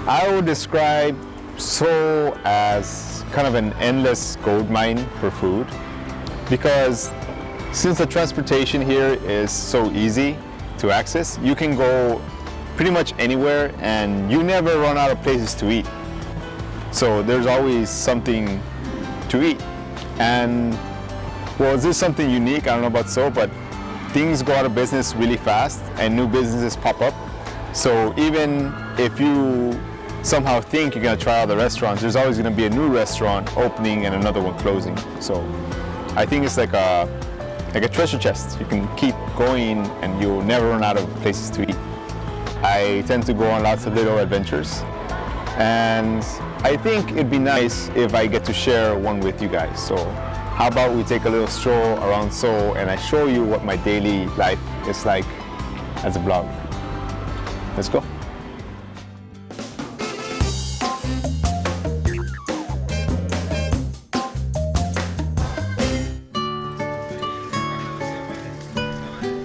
I would describe Seoul as kind of an endless gold mine for food, because since the transportation here is so easy to access, you can go pretty much anywhere and you never run out of places to eat. So there's always something to eat. And well, this is something unique, I don't know about Seoul, but things go out of business really fast and new businesses pop up. So even if you somehow think you're gonna try out the restaurants, there's always gonna be a new restaurant opening and another one closing. So I think it's like a treasure chest. You can keep going and you'll never run out of places to eat. I tend to go on lots of little adventures. And I think it'd be nice if I get to share one with you guys. So how about we take a little stroll around Seoul and I show you what my daily life is like as a vlog. Let's go.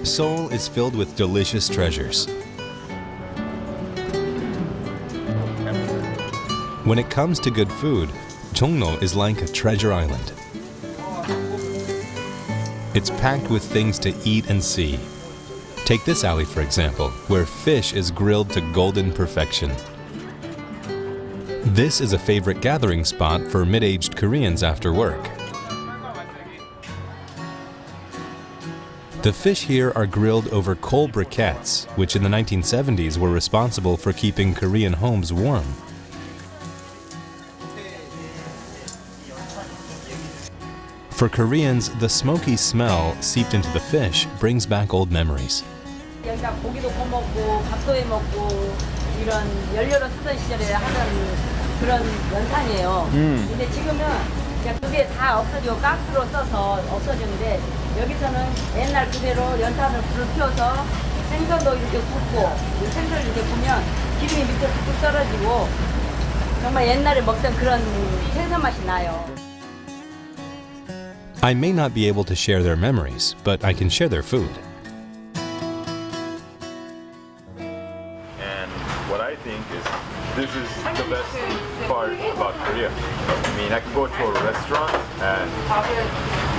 Seoul is filled with delicious treasures. When it comes to good food, Jongno is like a treasure island. It's packed with things to eat and see. Take this alley, for example, where fish is grilled to golden perfection. This is a favorite gathering spot for mid-aged Koreans after work. The fish here are grilled over coal briquettes, which in the 1970s were responsible for keeping Korean homes warm. For Koreans, the smoky smell seeped into the fish brings back old memories. 여기가 고기도 구워먹고 밥도 해먹고 이런 연료로 쓰던 시절에 하는 그런 연탄이에요. 근데 지금은 그냥 그게 다 없어지고 가스로 써서 없어지는데 여기서는 옛날 그대로 연탄을 불을 피워서 생선도 이렇게 굽고 생선을 이렇게 구우면 기름이 밑으로 뚝뚝 떨어지고 정말 옛날에 먹던 그런 생선 맛이 나요. I may not be able to share their memories, but I can share their food. And what I think is this is the best part about Korea. I mean, I could go to a restaurant and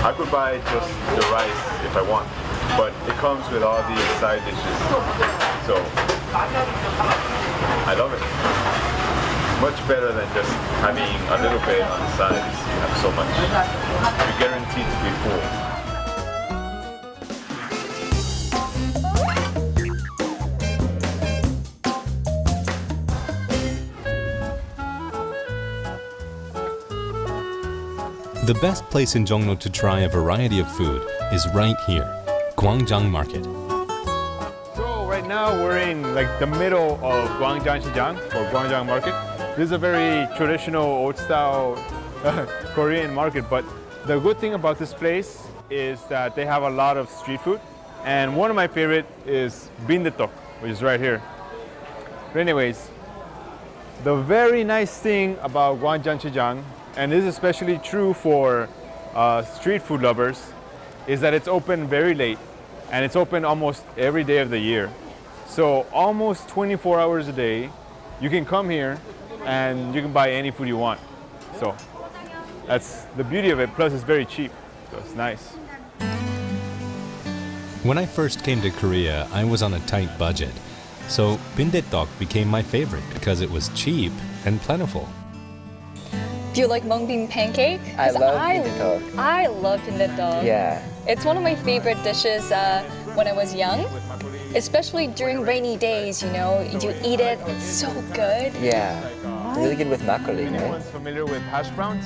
I could buy just the rice if I want, but it comes with all these side dishes. So I love it. Much better than just having a little bit on the sides. You have so much. You're guaranteed to be full. The best place in Jongno to try a variety of food is right here, Gwangjang Market. So right now we're in like the middle of Gwangjang or Gwangjang Market. This is a very traditional, old-style Korean market, but the good thing about this place is that they have a lot of street food, and one of my favorite is bindaetok, which is right here. But anyways, the very nice thing about Gwangjang, and this is especially true for street food lovers, is that it's open very late, and it's open almost every day of the year. So almost 24 hours a day, you can come here and you can buy any food you want. So that's the beauty of it. Plus it's very cheap, so it's nice. When I first came to Korea, I was on a tight budget. So bindaetok became my favorite because it was cheap and plentiful. Do you like mung bean pancake? I 'Cause love bindaetok. I love bindaetok. Yeah. It's one of my favorite dishes when I was young, especially during rainy days, you know. You eat it, it's so good. Yeah. Really good with makgeolli, right? Everyone's familiar with hash browns?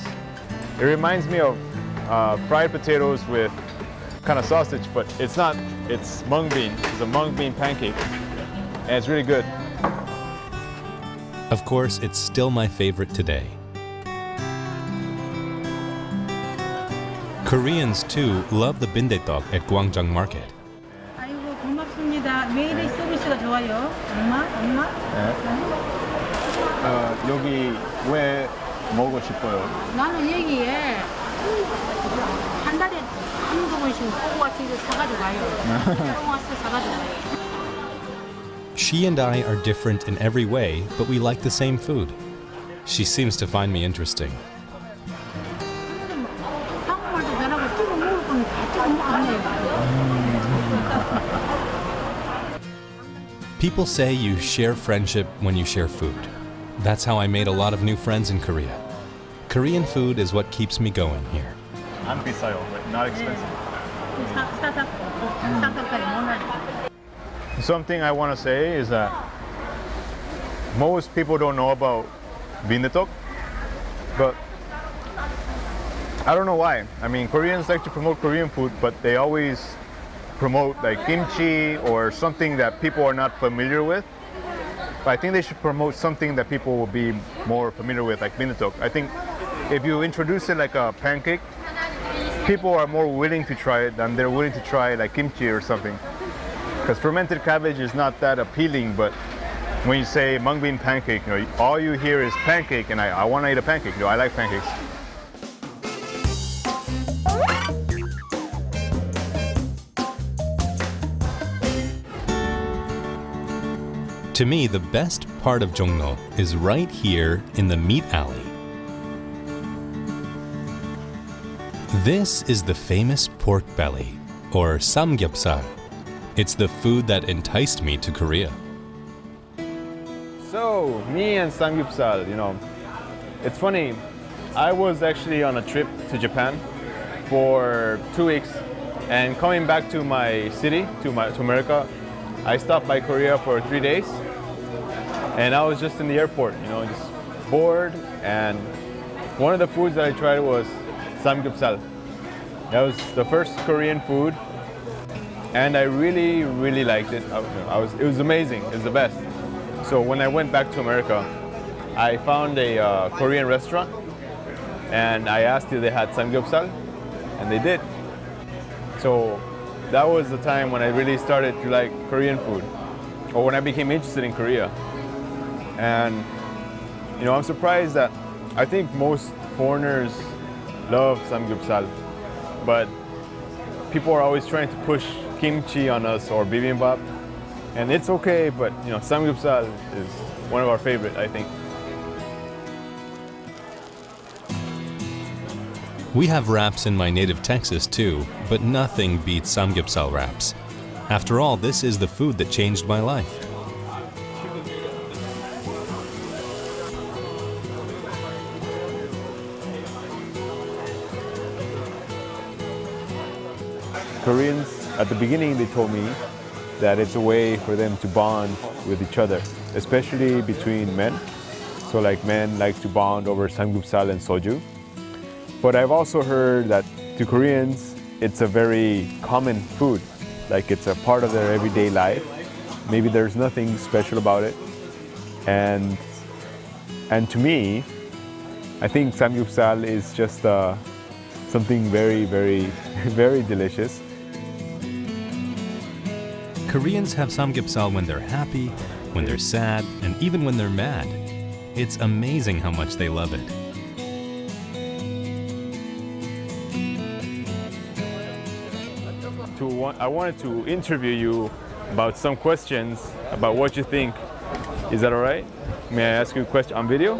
It reminds me of fried potatoes with kind of sausage, but it's not. It's mung bean. It's a mung bean pancake, and it's really good. Of course, it's still my favorite today. Koreans too love the bindaetok at Gwangjang Market. 아이고 고맙습니다. 매일의 서비스가 좋아요. 엄마. 여기 왜 먹고 싶어요? 나는 여기에 한 달에 한두 번씩 꼬고 같은 거 사가지고 가요. 꼬고 와서 사가지고 가요. She and I are different in every way, but we like the same food. She seems to find me interesting. 한국말도 잘하고 찍어 먹을 거는 다 찍어 먹네. People say you share friendship when you share food. That's how I made a lot of new friends in Korea. Korean food is what keeps me going here. 안 비싸요, but not expensive. 사각까지 못 나지. Something I want to say is that most people don't know about viviendo, but I don't know why. I mean, Koreans like to promote Korean food, but they always promote like kimchi or something that people are not familiar with. But I think they should promote something that people will be more familiar with, like viviendo. I think if you introduce it like a pancake, people are more willing to try it than they're willing to try like kimchi or something. Because fermented cabbage is not that appealing, but when you say mung bean pancake, you know, all you hear is pancake, and I want to eat a pancake. You know, I like pancakes. To me, the best part of Jongno is right here in the meat alley. This is the famous pork belly, or samgyeopsal. It's the food that enticed me to Korea. So, me and samgyeopsal, you know, it's funny. I was actually on a trip to Japan for 2 weeks, and coming back to my city, to America, I stopped by Korea for 3 days, and I was just in the airport, you know, just bored, and one of the foods that I tried was samgyeopsal. That was the first Korean food, and I really, really liked it. It was amazing. It was the best. So when I went back to America, I found a Korean restaurant, and I asked if they had samgyeopsal, and they did. So that was the time when I really started to like Korean food, or when I became interested in Korea. And you know, I'm surprised that I think most foreigners love samgyeopsal, but people are always trying to push kimchi on us or bibimbap, and it's okay, but you know, samgyeopsal is one of our favorite, I think. We have wraps in my native Texas too, but nothing beats samgyeopsal wraps. After all, this is the food that changed my life. Koreans, at the beginning, they told me that it's a way for them to bond with each other, especially between men. So like men like to bond over samgyeopsal and soju. But I've also heard that to Koreans, it's a very common food. Like it's a part of their everyday life. Maybe there's nothing special about it. And to me, I think samgyeopsal is just something very, very, very delicious. Koreans have samgyeopsal when they're happy, when they're sad, and even when they're mad. It's amazing how much they love it. I wanted to interview you about some questions about what you think. Is that all right? May I ask you a question on video?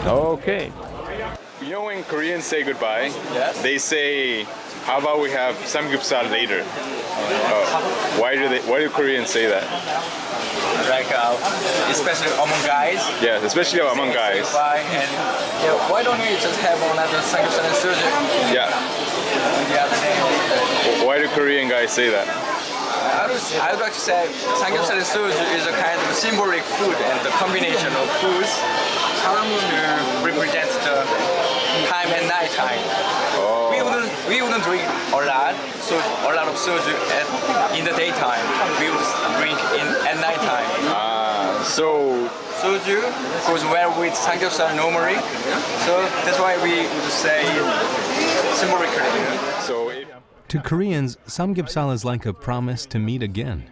Okay. You know when Koreans say goodbye, Yes. they say, how about we have samgyeopsal later? Why do Koreans say that? Like, especially among guys. Yeah, especially among guys. Goodbye, and yeah, why don't we just have another samgyeopsal and soju? Yeah. The other day. Why do Korean guys say that? I would like to say samgyeopsal and soju is a kind of symbolic food, and the combination of foods to represent the time and night time. Oh. We wouldn't drink a lot of soju in the daytime. We would drink at night time. So Soju goes well with samgyeopsal normally, so that's why we would say symbolically. so To Koreans, samgyeopsal is like a promise to meet again.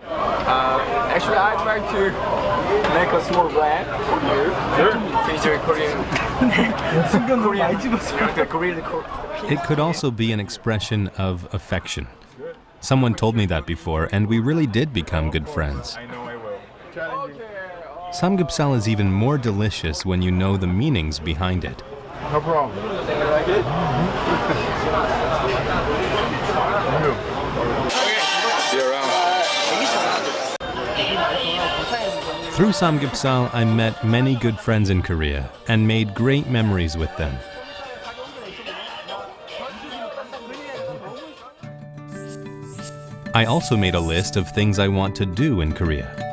Actually, I'd like to make a small brand for you. Sure. Featuring Korean. It could also be an expression of affection. Someone told me that before, and we really did become good friends. Samgyeopsal is even more delicious when you know the meanings behind it. No problem. See you around. Through Samgyeopsal, I met many good friends in Korea and made great memories with them. I also made a list of things I want to do in Korea.